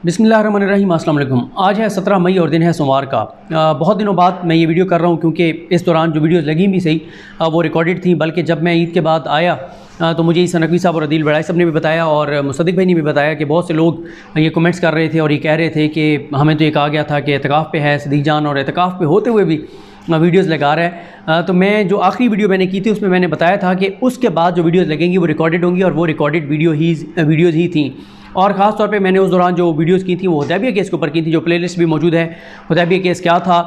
बिस्मिल्लाहिर्रहमानिर्रहीम, अस्सलाम वालेकुम। आज है 17 मई और दिन है सोमवार का। बहुत दिनों बाद मैं ये वीडियो कर रहा हूँ क्योंकि इस दौरान जो वीडियोस लगी भी सही वो रिकॉर्डेड थी, बल्कि जब मैं ईद के बाद आया तो मुझे ईसा नकवी साहब और अदील बड़ाई साहब ने भी बताया और मुसद्दिक भाई ने भी बताया कि बहुत से लोग ये कमेंट्स कर रहे थे और ये कह रहे थे कि हमें तो ये कहा गया था कि एतकाफ़ पे है सदीक जान और एतकाफ़ पे होते हुए भी वीडियोस लगा रहा है। तो मैं जो आखिरी वीडियो मैंने की थी उसमें मैंने बताया था कि उसके बाद जो वीडियोस लगेंगी वो रिकॉर्डेड होंगी और वो रिकॉर्डेड वीडियोज़ ही थी। और ख़ास तौर पे मैंने उस दौरान जो वीडियोस की थी वो हुदैबिया केस के ऊपर की थी, जो प्लेलिस्ट भी मौजूद है। हुदैबिया केस क्या था,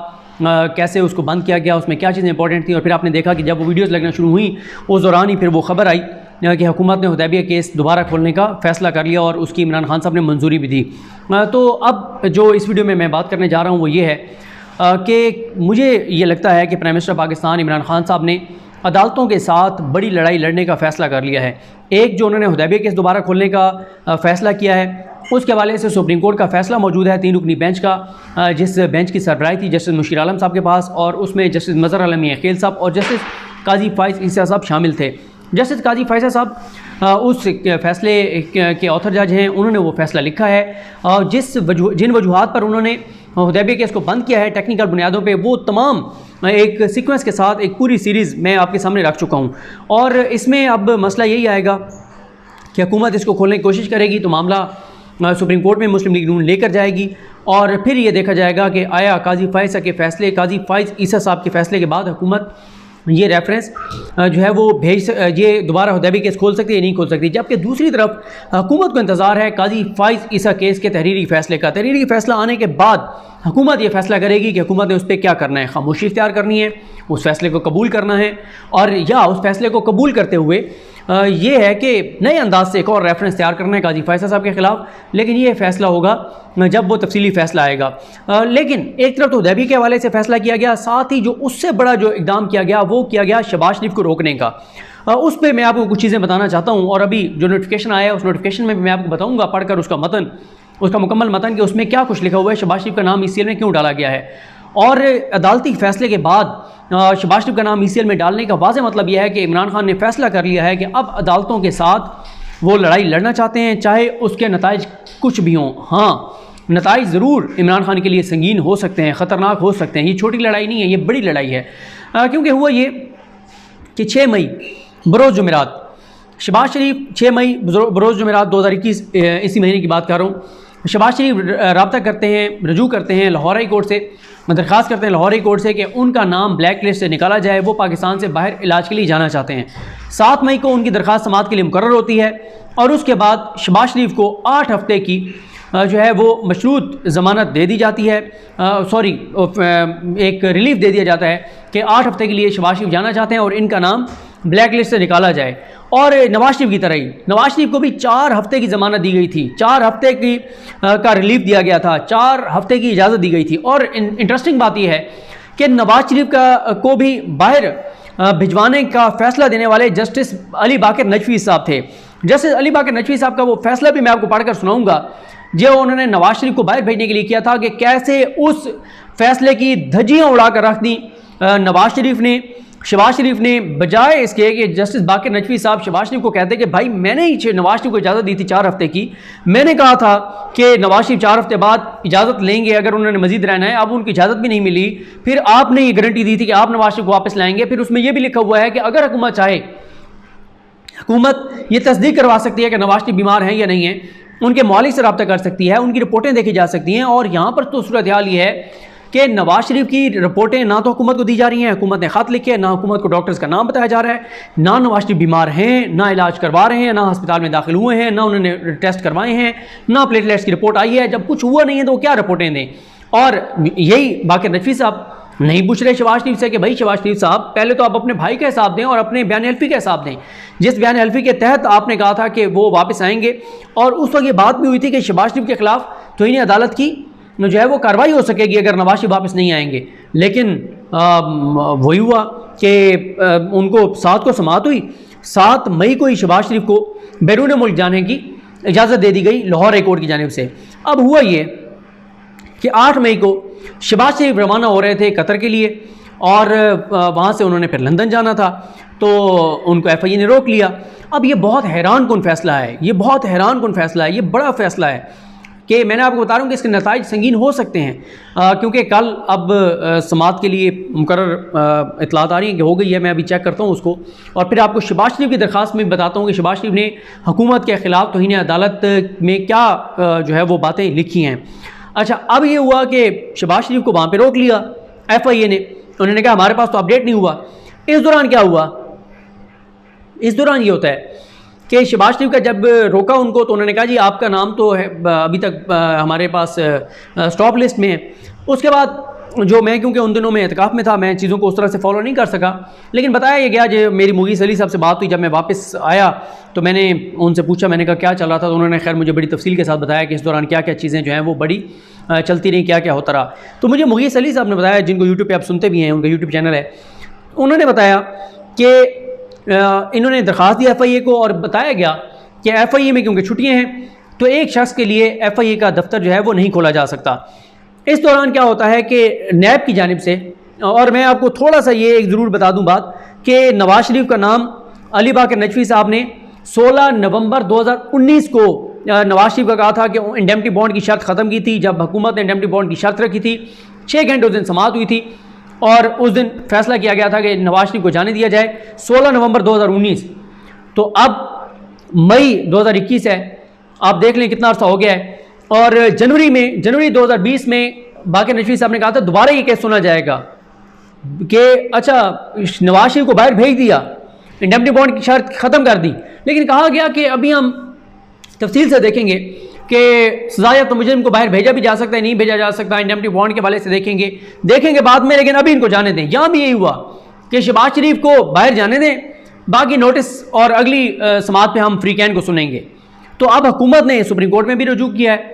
कैसे उसको बंद किया गया, उसमें क्या चीज़ें इंपॉर्टेंट थी, और फिर आपने देखा कि जब वो वीडियोस लगना शुरू हुई उस दौरान ही फिर वो खबर आई कि हुकूमत ने हुदैबिया केस दोबारा खोलने का फ़ैसला कर लिया और उसकी इमरान खान साहब ने मंजूरी भी दी। तो अब जो इस वीडियो में मैं बात करने जा रहा हूँ वो ये है कि मुझे ये लगता है कि प्राइम मिनिस्टर पाकिस्तान इमरान खान साहब ने अदालतों के साथ बड़ी लड़ाई लड़ने का फ़ैसला कर लिया है। एक जो उन्होंने हुदैबिया केस दोबारा खोलने का फ़ैसला किया है, उसके हवाले से सुप्रीम कोर्ट का फ़ैसला मौजूद है 3 रुकनी बेंच का, जिस बेंच की सरबराही थी जस्टिस मुशीर आलम साहब के पास, और उसमें जस्टिस मज़हर आलम मियां खेल साहब और जस्टिस काजी फ़ाइज़ ईसा साहब शामिल थे। जस्टिस काजी फ़ाइज़ साहब उस फ़ैसले के ऑथर जज हैं, उन्होंने वो फ़ैसला लिखा है और जिन वजूहात पर उन्होंने हुदैबिया केस को बंद किया है टेक्निकल बुनियादों पे, वो तमाम एक सीक्वेंस के साथ एक पूरी सीरीज़ मैं आपके सामने रख चुका हूँ। और इसमें अब मसला यही आएगा कि हुकूमत इसको खोलने की कोशिश करेगी तो मामला सुप्रीम कोर्ट में मुस्लिम लीग नून लेकर जाएगी और फिर ये देखा जाएगा कि आया काजी फ़ाइज़ के फ़ैसले, काजी फ़ाइज़ ईसा साहब के फ़ैसले के बाद हुकूमत ये रेफरेंस जो है वो ये दोबारा हुदैबिया केस खोल सकती है या नहीं खोल सकती। जबकि दूसरी तरफ हुकूमत को इंतज़ार है काजी फ़ाइज़ ईसा केस के तहरीरी फ़ैसले का। तहरीरी फ़ैसला आने के बाद हुकूमत ये फ़ैसला करेगी कि हुकूमत ने उस पर क्या करना है, खामोशी इख्तियार करनी है, उस फ़ैसले को कबूल करना है, और या उस फ़ैसले को कबूल करते हुए ये है कि नए अंदाज से एक और रेफरेंस तैयार करना है काजी फ़ाइज़ साहब के ख़िलाफ़। लेकिन ये फ़ैसला होगा जब वो तफसीली फ़ैसला आएगा। लेकिन एक तरफ तो हुदैबिया के हवाले से फ़ैसला किया गया, साथ ही जो उससे बड़ा जो इक़दाम किया गया वो किया गया शहबाज शरीफ को रोकने का। उस पर मैं आपको कुछ चीज़ें बताना चाहता हूँ और अभी जो नोटिफिकेशन आया है उस नोटिफिकेशन में मैं आपको बताऊँगा पढ़कर उसका मुकम्मल मतन कि उसमें क्या कुछ लिखा हुआ है, शहबाज शरीफ का नाम ECL में क्यों डाला गया है। और अदालती फ़ैसले के बाद शहबाज शरीफ का नाम ECL में डालने का वाज़ेह मतलब यह है कि इमरान खान ने फ़ैसला कर लिया है कि अब अदालतों के साथ वो लड़ाई लड़ना चाहते हैं, चाहे उसके नताइज कुछ भी हों। हाँ, नताइज ज़रूर इमरान खान के लिए संगीन हो सकते हैं, ख़तरनाक हो सकते हैं। ये छोटी लड़ाई नहीं है, ये बड़ी लड़ाई है। क्योंकि हुआ ये कि 6 मई बरोज़ जुमेरात शहबाज शरीफ 6 मई बरोज़ जुमेरात 2021 इसी महीने की बात कर रहा हूँ। शहबाज शरीफ रब्ता करते हैं, रजू करते हैं लाहौर हाई कोर्ट से, दरख्वास्त करते हैं लाहौर हाई कोर्ट से कि उनका नाम ब्लैक लिस्ट से निकाला जाए, वो पाकिस्तान से बाहर इलाज के लिए जाना चाहते हैं। 7 मई को उनकी दरख्वास्त समाअत के लिए मुकर्रर होती है और उसके बाद शहबाज शरीफ को 8 हफ्ते की जो है वो मशरूत ज़मानत दे दी जाती है, एक रिलीफ दे दिया जाता है कि 8 हफ्ते के लिए शहबाज शरीफ जाना चाहते हैं और इनका नाम ब्लैक लिस्ट से निकाला जाए। और नवाज शरीफ की तरह ही नवाज शरीफ को भी 4 हफ्ते की ज़मानत दी गई थी, 4 हफ्ते की का रिलीफ दिया गया था, 4 हफ्ते की इजाज़त दी गई थी। और इंटरेस्टिंग बात यह है कि नवाज शरीफ को भी बाहर भिजवाने का फ़ैसला देने वाले जस्टिस अली बाकर नजफी साहब थे। जस्टिस अली बाकर नजफी साहब का वो फ़ैसला भी मैं आपको पढ़कर सुनाऊँगा जो उन्होंने नवाज शरीफ को बाहर भेजने के लिए किया था, कि कैसे उस फ़ैसले की धज्जियाँ उड़ा कर रख दी नवाज शरीफ ने। शहबाज शरीफ ने बजाय इसके कि जस्टिस बाकर नजफी साहब शहबाज शरीफ को कहते कि भाई मैंने ही नवाज शरीफ को इजाज़त दी थी 4 हफ्ते की, मैंने कहा था कि नवाज शरीफ 4 हफ्ते बाद इजाज़त लेंगे अगर उन्होंने मजीद रहना है, अब उनकी इजाज़त भी नहीं मिली, फिर आपने ये गारंटी दी थी कि आप नवाज शरीफ को वापस लाएंगे। फिर उसमें यह भी लिखा हुआ है कि अगर हुकूमत चाहे, हुकूमत ये तस्दीक करवा सकती है कि नवाज शरीफ बीमार हैं या नहीं हैं, उनके मौलिक से रब्ता कर सकती है, उनकी रिपोर्टें देखी जा सकती हैं। और यहाँ पर तो सूरत हाल ये है कि नवाज शरीफ की रिपोर्टें ना तो हुकूमत को दी जा रही हैं, हुकूमत ने ख़त लिखे, ना हुकूमत को डॉक्टर्स का नाम बताया जा रहा है, ना नवाज शरीफ बीमार हैं, ना इलाज करवा रहे हैं, ना अस्पताल में दाखिल हुए हैं, ना उन्होंने टेस्ट करवाए हैं, ना प्लेटलेट्स की रिपोर्ट आई है। जब कुछ हुआ नहीं है तो क्या रिपोर्टें दें। और यही बाकर नजफी साहब नहीं पूछ रहे शहबाज शरीफ से कि भाई शहबाज शरीफ साहब पहले तो आप अपने भाई का हिसाब दें और अपने बयान हल्फी का हिसाब दें, जिस बयान हल्फी के तहत आपने कहा था कि वो वापस आएंगे। और उस वक्त ये बात भी हुई थी कि शहबाज शरीफ के खिलाफ तो इन्हें अदालत की जो है वो कार्रवाई हो सकेगी अगर नवाज शरीफ वापस नहीं आएंगे। लेकिन वही हुआ कि उनको 7 को समाअत हुई, 7 मई को ही शहबाज शरीफ को बैरून मुल्क जाने की इजाज़त दे दी गई लाहौर हाई कोर्ट की जानिब से। अब हुआ ये कि 8 मई को शहबाज शरीफ रवाना हो रहे थे कतर के लिए और वहाँ से उन्होंने फिर लंदन जाना था, तो उनको FIA ने रोक लिया। अब ये बहुत हैरान कुन फैसला है, ये बहुत हैरान कुन फैसला है, ये बड़ा फैसला है। कि मैंने आपको बता रहा हूँ कि इसके नताइज संगीन हो सकते हैं, क्योंकि कल अब समात के लिए मुकर्रर इतलात आ रही है कि हो गई है। मैं अभी चेक करता हूँ उसको, और फिर आपको शहबाज शरीफ की दरख्वास्त में बताता हूँ कि शहबाज शरीफ ने हुकूमत के ख़िलाफ़ तौहीन अदालत में क्या जो है वो बातें लिखी हैं। अच्छा, अब ये हुआ कि शहबाज शरीफ को वहाँ पर रोक लिया FIA ने, उन्होंने कहा हमारे पास तो अपडेट नहीं हुआ। इस दौरान क्या हुआ, इस दौरान ये होता है कि शहबाज शरीफ का जब रोका उनको तो उन्होंने कहा जी आपका नाम तो है अभी तक हमारे पास स्टॉप लिस्ट में है। उसके बाद जो मैं क्योंकि उन दिनों में एतकाफ़ में था, मैं चीज़ों को उस तरह से फॉलो नहीं कर सका, लेकिन बताया ये गया जो मेरी मुगीस अली साहब से बात हुई, जब मैं वापस आया तो मैंने उनसे पूछा, मैंने कहा क्या चल रहा था, तो उन्होंने खैर मुझे बड़ी तफसील के साथ बताया कि इस दौरान क्या क्या चीज़ें जो हैं वो बड़ी चलती रही, क्या क्या होता रहा। तो मुझे मुगीस अली साहब ने बताया, जिनको यूट्यूब पर आप सुनते भी हैं, उनका यूट्यूब चैनल है, उन्होंने बताया कि इन्होंने दरख्वास्त दी FIA को और बताया गया कि FIA में क्योंकि छुट्टियां हैं तो एक शख्स के लिए FIA का दफ्तर जो है वो नहीं खोला जा सकता। इस दौरान क्या होता है कि नैब की जानिब से, और मैं आपको थोड़ा सा ये एक ज़रूर बता दूं बात कि नवाज शरीफ का नाम अली बाकर नजफी साहब ने 16 नवंबर 2019 को नवाज शरीफ का कहा था कि इंडेमनिटी बॉन्ड की शर्त ख़त्म की थी, जब हुकूमत ने इंडेमनिटी बॉन्ड की शर्त रखी थी। 6 घंटे उस दिन समाअत हुई थी और उस दिन फैसला किया गया था कि नवाज शरीफ को जाने दिया जाए, 16 नवंबर 2019। तो अब मई 2021 है, आप देख लें कितना अर्सा हो गया है। और जनवरी 2020 में बाकर नजफी साहब ने कहा था दोबारा ये केस सुना जाएगा कि अच्छा नवाज शरीफ को बाहर भेज दिया, इंडेमनिटी बॉन्ड की शर्त ख़त्म कर दी, लेकिन कहा गया कि अभी हम तफसील से देखेंगे कि सजायाफ्ता तो मुजरिम को बाहर भेजा भी जा सकता है, नहीं भेजा जा सकता, इंडेमनिटी बॉन्ड के हवाले से देखेंगे बाद में, लेकिन अभी इनको जाने दें। यहाँ भी यही हुआ कि शहबाज शरीफ को बाहर जाने दें, बाकी नोटिस और अगली समाअत पे हम फ्री कैन को सुनेंगे। तो अब हुकूमत ने सुप्रीम कोर्ट में भी रुजू किया है,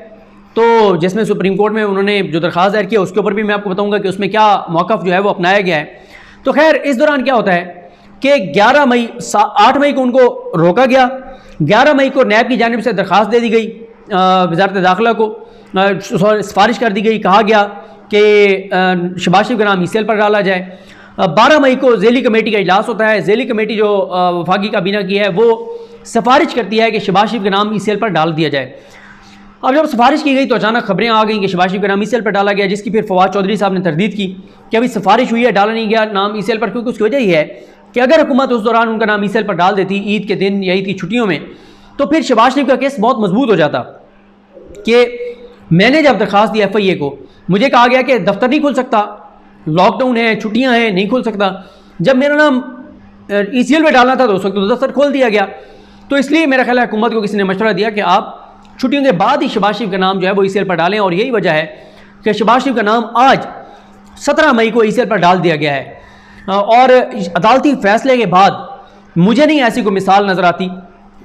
तो जिसमें सुप्रीम कोर्ट में उन्होंने जो दरख्वास्त दायर किया उसके ऊपर भी मैं आपको बताऊँगा कि उसमें क्या मौक़िफ़ जो है वो अपनाया गया है। तो खैर इस दौरान क्या होता है कि 8 मई को उनको रोका गया, 11 मई को नैब की जानिब से दरख्वास्त दे दी गई, वज़ारत दाखिला को सिफारिश कर दी गई, कहा गया कि शहबाज शरीफ का नाम ECL पर डाला जाए। 12 मई को ज़ेली कमेटी का इजलास होता है। ज़ेली कमेटी जो वफाकी काबीना की है वो सिफारिश करती है कि शहबाज शरीफ का नाम ECL पर डाल दिया जाए। अब जब सिफारिश की गई तो अचानक खबरें आ गई कि शहबाज शरीफ का नाम ECL पर डाला गया, जिसकी फिर फवाद चौधरी साहब ने तरदीद की कि अभी सिफारिश हुई है, डाला नहीं गया नाम ECL पर, क्योंकि उसकी वजह यह है कि अगर हुकूमत उस दौरान उनका नाम ECL पर डाल देती ईद के दिन या ईद की छुट्टियों में, तो फिर शहबाज शरीफ का केस बहुत मजबूत हो जाता। कि मैंने जब दरख्वास्त दी FIA को, मुझे कहा गया कि दफ्तर नहीं खुल सकता, लॉकडाउन है, छुट्टियां हैं, नहीं खुल सकता। जब मेरा नाम ECL में डालना था तो उस वक्त तो दफ्तर खोल दिया गया। तो इसलिए मेरा ख्याल है हुकूमत को किसी ने मशवरा दिया कि आप छुट्टियों के बाद ही शहबाज शरीफ का नाम जो है वो ECL पर डालें, और यही वजह है कि शहबाज शरीफ का नाम आज 17 मई को ECL पर डाल दिया गया है। और अदालती फैसले के बाद मुझे नहीं ऐसी कोई मिसाल नज़र आती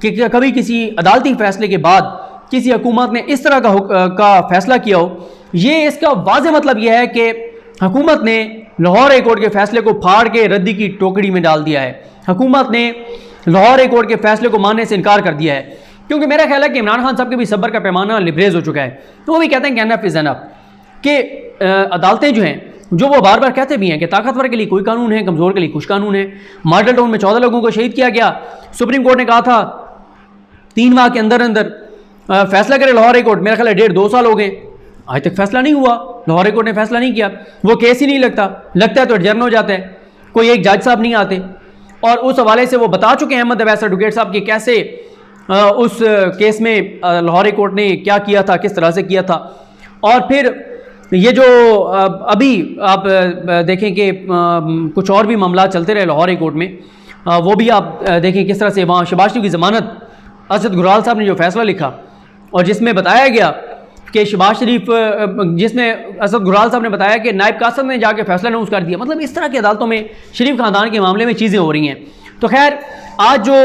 कि कभी किसी अदालती फैसले के बाद किसी हुकूमत ने इस तरह का फैसला किया हो। ये इसका वाज़ेह मतलब यह है कि हुकूमत ने लाहौर हाई कोर्ट के फैसले को फाड़ के रद्दी की टोकरी में डाल दिया है। हुकूमत ने लाहौर हाई कोर्ट के फैसले को मानने से इनकार कर दिया है, क्योंकि मेरा ख्याल है कि इमरान खान साहब के भी सब्र का पैमाना लिबरेज हो चुका है। तो वो भी कहते हैं कि एनफ इज़ एनफ, कि अदालतें जो हैं, जो वो बार बार कहते भी हैं कि ताकतवर के लिए कोई कानून है, कमज़ोर के लिए कुछ कानून है। मॉडल टाउन में 14 लोगों को शहीद किया गया, सुप्रीम कोर्ट ने कहा था 3 माह के अंदर अंदर फैसला करे लाहौर हाई कोर्ट। मेरा ख्याल है 1.5-2 साल हो गए, आज तक फैसला नहीं हुआ, लाहौर हाई कोर्ट ने फैसला नहीं किया। वो केस ही नहीं लगता है तो एडजर्न हो जाता है, कोई एक जज साहब नहीं आते। और उस हवाले से वो बता चुके हैं अहमद अवैस एडवोकेट साहब कि कैसे उस केस में लाहौर हाई कोर्ट ने क्या किया था, किस तरह से किया था। और फिर ये जो अभी आप देखें कि कुछ और भी मामला चलते रहे लाहौर हाई कोर्ट में, वो भी आप देखें किस तरह से वहाँ शहबाज शरीफ की ज़मानत, असद गुराल साहब ने जो फैसला लिखा और जिसमें बताया गया कि शहबाज शरीफ, जिसमें असद गुराल साहब ने बताया कि नायब कासम ने जाके फैसला अनाउंस कर दिया। मतलब इस तरह की अदालतों में शरीफ ख़ानदान के मामले में चीज़ें हो रही हैं। तो खैर आज जो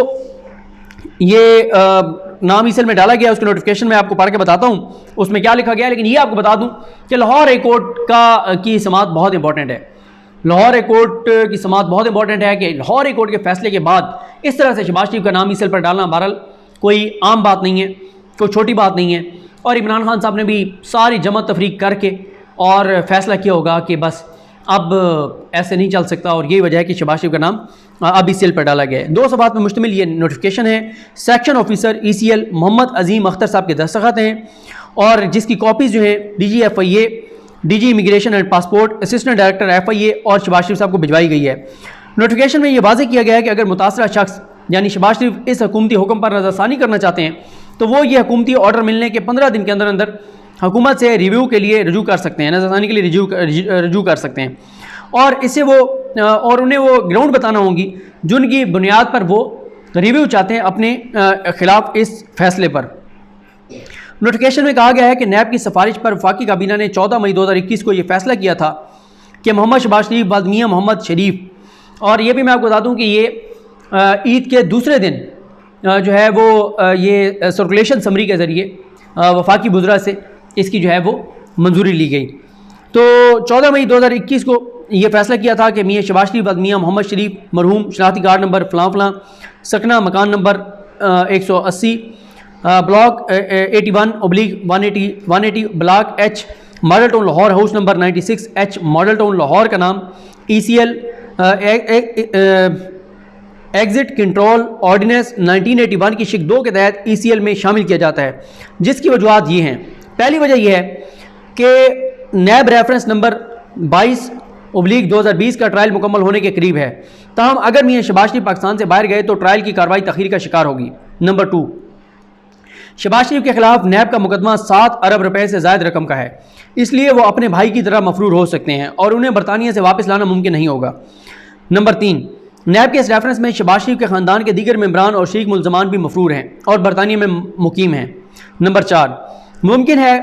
ये नाम ECL में डाला गया उसकी नोटिफिकेशन मैं आपको पढ़ के बताता हूँ उसमें क्या लिखा गया। लेकिन ये आपको बता दूँ कि लाहौर हाई कोर्ट की समाअत बहुत इंपॉर्टेंट है। लाहौर हाई कोर्ट की समाअत बहुत इंपॉर्टेंट है कि लाहौर हाई कोर्ट के फैसले के बाद इस तरह से शहबाज शरीफ का नाम ECL पर डालना बहरहाल कोई आम बात नहीं है, कोई छोटी बात नहीं है। और इमरान खान साहब ने भी सारी जमा तफरीक करके और फैसला किया होगा कि बस अब ऐसे नहीं चल सकता, और यही वजह है कि शहबाज शरीफ का नाम अब ECL पर डाला गया है। 2 सफ़हात में मुश्तमिल ये नोटिफिकेशन है। सेक्शन ऑफिसर ECL मोहम्मद अजीम अख्तर साहब के दस्तखत हैं और जिसकी कॉपीज़ जो है DGFIA, DG immigration and passport, assistant director FIA और शहबाज शरीफ साहब को भिजवाई गई है। नोटिफिकेशन में ये वाज़ेह किया गया है कि अगर मुतासरा शख्स यानी शहबाज शरीफ इस हुकूमती हुक्म पर नज़रसानी करना चाहते हैं तो वो ये हुकूमती ऑर्डर मिलने के 15 दिन के अंदर अंदर हुकूमत से रिव्यू के लिए रजू कर सकते हैं, नज़रसानी के लिए रजू कर सकते हैं। और इससे वो और उन्हें वो ग्राउंड बताना होंगी जिनकी बुनियाद पर वो रिव्यू चाहते हैं अपने ख़िलाफ़ इस फैसले पर। नोटिफिकेशन में कहा गया है कि नैब की सिफारिश पर वफाकी काबीना ने 14 मई 2021 को ये फैसला किया था कि मोहम्मद शहबाज शरीफ बाद मियां मोहम्मद शरीफ, और ये भी मैं आपको बता दूं कि ये ईद के दूसरे दिन जो है वो ये सर्कुलेशन समरी के ज़रिए वफाकी बुज़रा से इसकी जो है वो मंजूरी ली गई। तो 14 मई 2021 को ये फैसला किया था कि मियां शहबाज शरीफ बाद मियां मोहम्मद शरीफ मरहूम शनाख्ती कार्ड नंबर फ़लाँ फ़लाँ सकना मकान number 180 block 81/180 block H model town Lahore house number 96H model town Lahore का नाम ECL एग्जिट कंट्रोल ऑर्डिनेंस 1981 की शिक 2 के तहत ECL में शामिल किया जाता है, जिसकी वजूहत ये हैं। पहली वजह यह है कि नैब रेफरेंस नंबर 22/2020 का ट्रायल मुकम्मल होने के करीब है, ताहम अगर मियां शहबाज शरीफ पाकिस्तान से बाहर गए तो ट्रायल की कार्रवाई तखीर का शिकार होगी। नंबर 2, शहबाज शरीफ के खिलाफ नैब का मुकदमा 7 अरब रुपए से ज़ायद रकम का है, इसलिए वो अपने भाई की तरह मफरूर हो सकते हैं और उन्हें बरतानिया से वापस लाना मुमकिन नहीं होगा। नंबर 3, नैब के इस रेफरेंस में शहबाज शरीफ के ख़ानदान के दीगर मेम्बरान और शरीक मुल्ज़मान भी मफरूर हैं और बरतानिया में मुकीम हैं। नंबर 4, मुमकिन है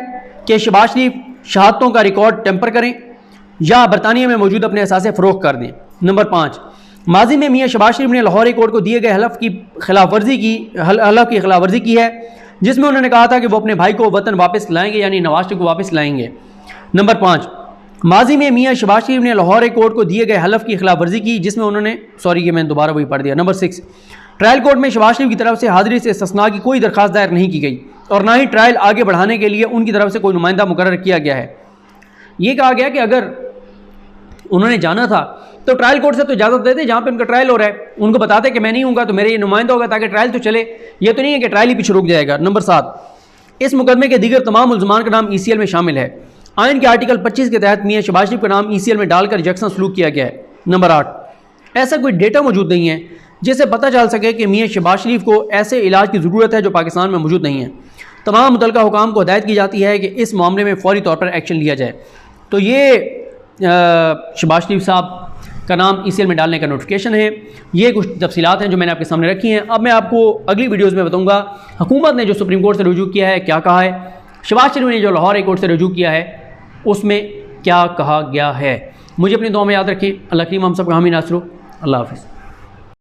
कि शहबाज शरीफ शहादतों का रिकॉर्ड टेम्पर करें या बरतानिया में मौजूद अपने असासे फ़रोख्त कर दें। नंबर 5, माजी में मियां शहबाज शरीफ ने लाहौर कोर्ट को दिए गए हलफ की खिलाफवर्जी की है, जिसमें उन्होंने कहा था कि वो अपने भाई को वतन वापस लाएंगे, यानी नवाज शरीफ को वापस लाएंगे। नंबर 5, माजी में मियां शहबाज शरीफ ने लाहौर कोर्ट को दिए गए हलफ की खिलाफवर्जी की, जिसमें उन्होंने ये मैंने दोबारा वही पढ़ दिया। नंबर 6, ट्रायल कोर्ट में शहबाज शरीफ की तरफ से हाजिरी से इस्तिस्ना की कोई दरख्वास्त दायर नहीं की गई और ना ही ट्रायल आगे बढ़ाने के लिए उनकी तरफ से कोई नुमाइंदा मुकर्रर किया गया है। ये कहा गया कि अगर उन्होंने जाना था तो ट्रायल कोर्ट से तो इजाज़त देते, जहाँ पे उनका ट्रायल हो रहा है उनको बताते कि मैं नहीं हूँगा तो मेरे ये नुमाइंदा होगा ताकि ट्रायल तो चले। ये तो नहीं है कि ट्रायल ही पीछे रुक जाएगा। नंबर 7, इस मुकदमे के दीगर तमाम मुल्ज़मान का नाम ECL में शामिल है। आइन के आर्टिकल 25 के तहत मियां शहबाज शरीफ का नाम ECL में डालकर यकसा सलूक किया गया है। नंबर 8, ऐसा कोई डेटा मौजूद नहीं है जिससे पता चल सके कि मियां शहबाज शरीफ को ऐसे इलाज की ज़रूरत है जो पाकिस्तान में मौजूद नहीं है। तमाम मुतल्लिका हुकाम को हिदायत की जाती है कि इस मामले में फौरी तौर पर एक्शन लिया जाए। तो ये शहबाज शरीफ साहब का नाम ECL में डालने का नोटिफिकेशन है। ये कुछ तफसीलात हैं जो मैंने आपके सामने रखी हैं। अब मैं आपको अगली वीडियोज़ में बताऊँगा हुकूमत ने जो सुप्रीम कोर्ट से रुजू किया है क्या कहा है, शहबाज शरीफ ने जो लाहौर कोर्ट से रुजू किया है उसमें क्या कहा गया है। मुझे अपनी दुआ में याद रखें। अल्लाह करीम हम सब का हामी नासरो। अल्लाह हाफ़िज़।